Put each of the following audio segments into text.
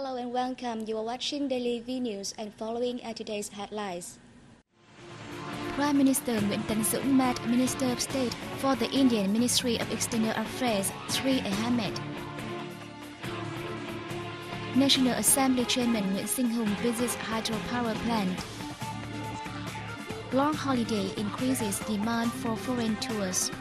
Hello and welcome. You are watching Daily Vnews and following are today's headlines. Prime Minister Ttxvn met Minister of State for the Indian Ministry of External Affairs, Sri Ahmed. National Assembly Chairman Hung visits hydropower plant. Long holiday increases demand for foreign tours.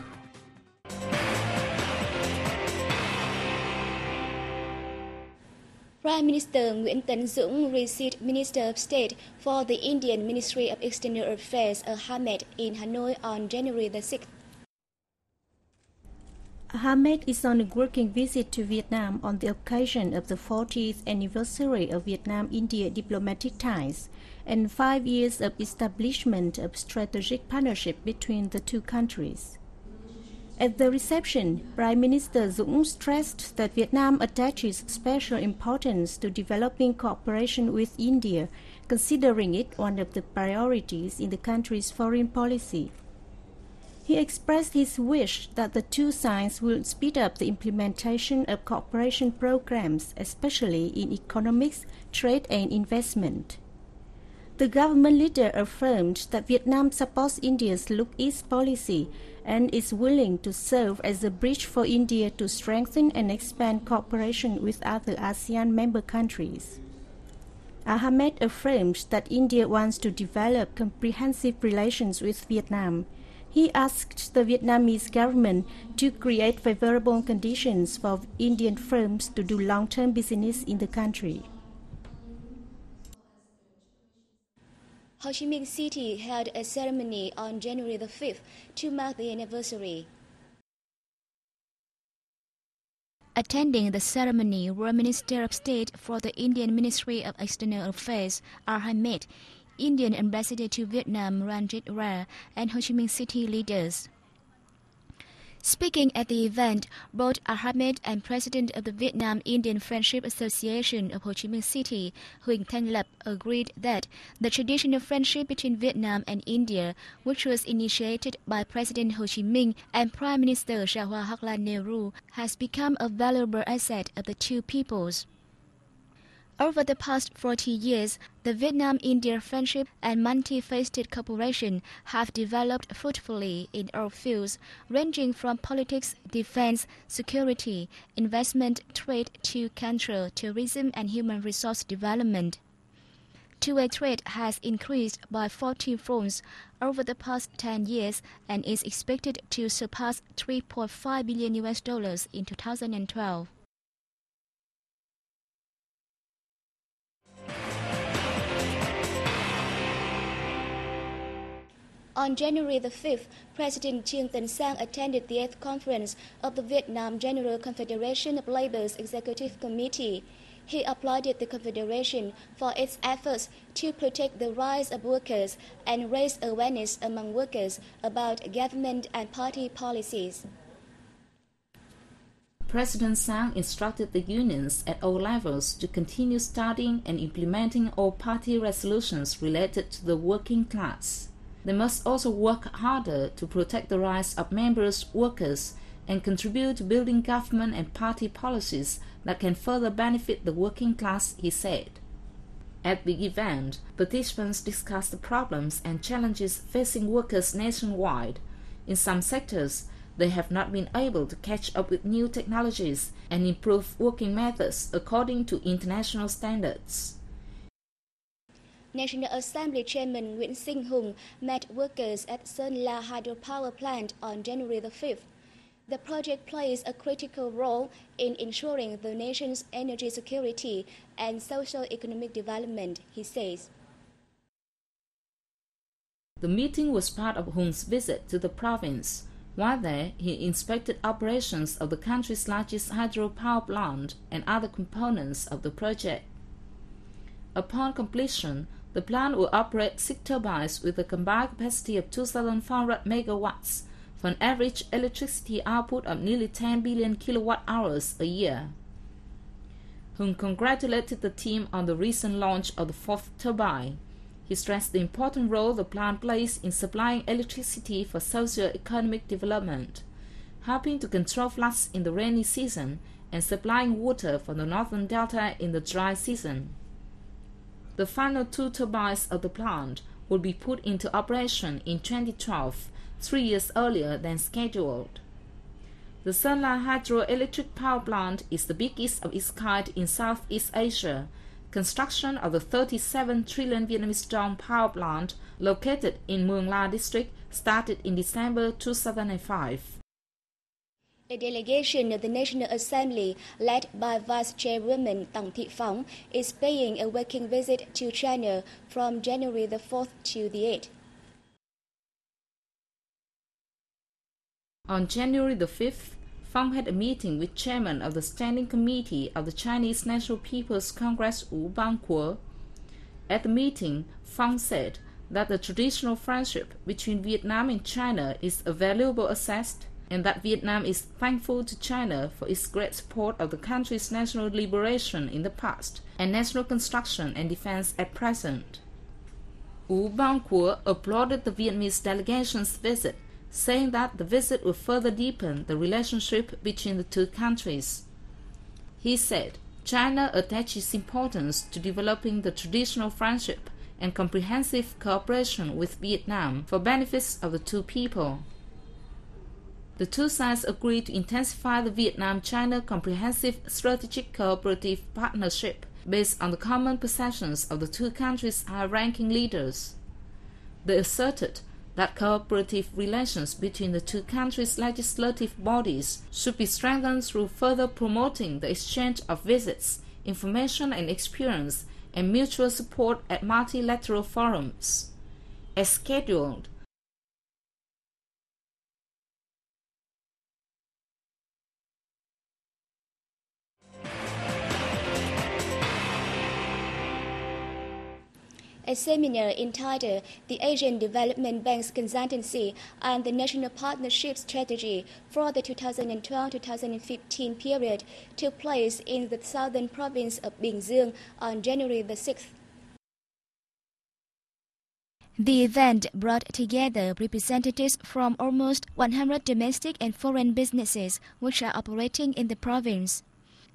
Prime Minister Ttxvn received Minister of State for the Indian Ministry of External Affairs Ahmed in Hanoi on January the 6th. Ahmed is on a working visit to Vietnam on the occasion of the 40th anniversary of Vietnam-India diplomatic ties and 5 years of establishment of strategic partnership between the two countries. At the reception, Prime Minister Dũng stressed that Vietnam attaches special importance to developing cooperation with India, considering it one of the priorities in the country's foreign policy. He expressed his wish that the two sides will speed up the implementation of cooperation programs, especially in economics, trade and investment. The government leader affirmed that Vietnam supports India's Look East policy and is willing to serve as a bridge for India to strengthen and expand cooperation with other ASEAN member countries. Ahmed affirmed that India wants to develop comprehensive relations with Vietnam. He asked the Vietnamese government to create favorable conditions for Indian firms to do long-term business in the country. Ho Chi Minh City held a ceremony on January the 5th to mark the anniversary. Attending the ceremony were Minister of State for the Indian Ministry of External Affairs, Ahmed, Indian Ambassador to Vietnam, Ranjit Ra, and Ho Chi Minh City leaders. Speaking at the event, both Ahmed and President of the Vietnam-Indian Friendship Association of Ho Chi Minh City, Huỳnh Thanh Lập, agreed that the traditional friendship between Vietnam and India, which was initiated by President Ho Chi Minh and Prime Minister Jawaharlal Nehru, has become a valuable asset of the two peoples. Over the past 40 years, the Vietnam-India friendship and multi-faceted cooperation have developed fruitfully in all fields, ranging from politics, defense, security, investment, trade to culture, tourism, and human resource development. Two-way trade has increased by 14-folds over the past 10 years and is expected to surpass $3.5 billion in 2012. On January the 5th, President Trương Tấn Sang attended the 8th conference of the Vietnam General Confederation of Labor's Executive Committee. He applauded the Confederation for its efforts to protect the rights of workers and raise awareness among workers about government and party policies. President Sang instructed the unions at all levels to continue studying and implementing all party resolutions related to the working class. They must also work harder to protect the rights of members, workers, and contribute to building government and party policies that can further benefit the working class, he said. At the event, participants discussed the problems and challenges facing workers nationwide. In some sectors, they have not been able to catch up with new technologies and improve working methods according to international standards. National Assembly Chairman Hung met workers at Sơn La hydropower plant on January the 5th. The project plays a critical role in ensuring the nation's energy security and socio-economic development, he says. The meeting was part of Hung's visit to the province. While there, he inspected operations of the country's largest hydropower plant and other components of the project. Upon completion, the plant will operate 6 turbines with a combined capacity of 2,400 megawatts for an average electricity output of nearly 10 billion kilowatt-hours a year. Hung congratulated the team on the recent launch of the 4th turbine. He stressed the important role the plant plays in supplying electricity for socio-economic development, helping to control floods in the rainy season and supplying water for the northern delta in the dry season. The final 2 turbines of the plant will be put into operation in 2012, 3 years earlier than scheduled. The Sunla hydroelectric power plant is the biggest of its kind in Southeast Asia. Construction of the 37 trillion Vietnamese dong power plant located in Mường La district started in December 2005. A delegation of the National Assembly, led by Vice Chairwoman Tang Thị Phóng, is paying a working visit to China from January the 4th to the 8th. On January the 5th, Phóng had a meeting with Chairman of the Standing Committee of the Chinese National People's Congress Wu Bangkuo. At the meeting, Phóng said that the traditional friendship between Vietnam and China is a valuable asset, and that Vietnam is thankful to China for its great support of the country's national liberation in the past and national construction and defense at present. Wu Bangkuo applauded the Vietnamese delegation's visit, saying that the visit will further deepen the relationship between the two countries. He said China attaches importance to developing the traditional friendship and comprehensive cooperation with Vietnam for benefits of the two people. The two sides agreed to intensify the Vietnam-China Comprehensive Strategic Cooperative Partnership based on the common perceptions of the two countries' high-ranking leaders. They asserted that cooperative relations between the two countries' legislative bodies should be strengthened through further promoting the exchange of visits, information and experience, and mutual support at multilateral forums. As scheduled, A seminar entitled The Asian Development Bank's Consultancy and the National Partnership Strategy for the 2012-2015 period took place in the southern province of Bình Dương on January the 6th. The event brought together representatives from almost 100 domestic and foreign businesses which are operating in the province.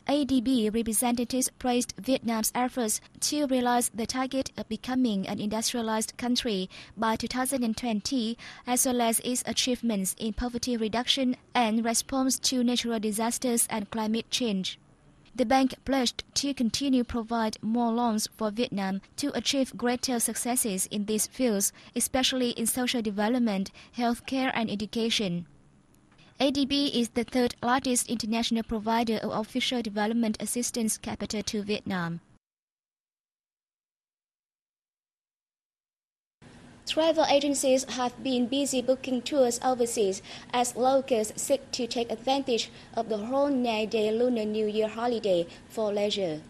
ADB representatives praised Vietnam's efforts to realize the target of becoming an industrialized country by 2020, as well as its achievements in poverty reduction and response to natural disasters and climate change. The bank pledged to continue provide more loans for Vietnam to achieve greater successes in these fields, especially in social development, healthcare and education. ADB is the third largest international provider of official development assistance capital to Vietnam. Travel agencies have been busy booking tours overseas as locals seek to take advantage of the whole 9-day Lunar New Year holiday for leisure.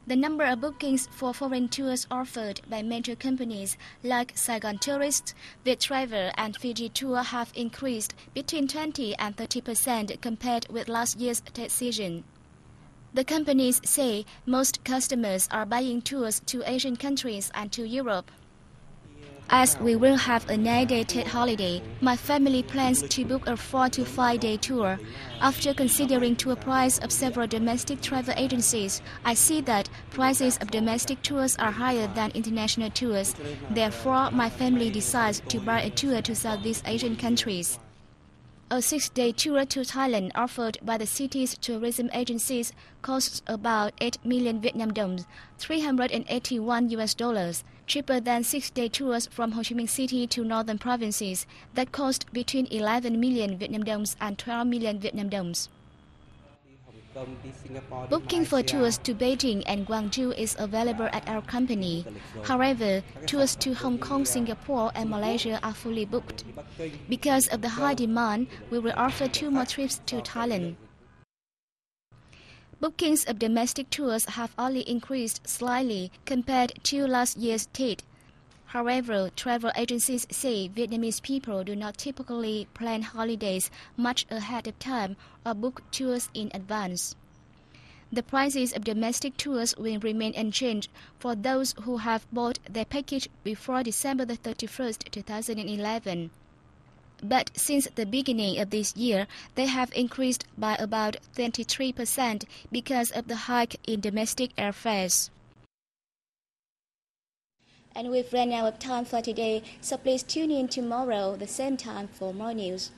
The number of bookings for foreign tours offered by major companies like Saigon Tourists, Viettravel and Fiji Tour have increased between 20 and 30% compared with last year's season. The companies say most customers are buying tours to Asian countries and to Europe. As we will have a 9-day Tet holiday, my family plans to book a 4 to 5-day tour. After considering tour price of several domestic travel agencies, I see that prices of domestic tours are higher than international tours. Therefore, my family decides to buy a tour to Southeast Asian countries. A 6-day tour to Thailand offered by the city's tourism agencies costs about 8 million Vietnam đồng, $381, cheaper than 6-day tours from Ho Chi Minh City to northern provinces that cost between 11 million Vietnam đồng and 12 million Vietnam đồng. Booking for tours to Beijing and Guangzhou is available at our company. However, tours to Hong Kong, Singapore and Malaysia are fully booked. Because of the high demand, we will offer 2 more trips to Thailand. Bookings of domestic tours have only increased slightly compared to last year's Tet. However, travel agencies say Vietnamese people do not typically plan holidays much ahead of time or book tours in advance. The prices of domestic tours will remain unchanged for those who have bought their package before December 31st, 2011. But since the beginning of this year, they have increased by about 23% because of the hike in domestic airfares. And we've run out of time for today, so please tune in tomorrow, the same time, for more news.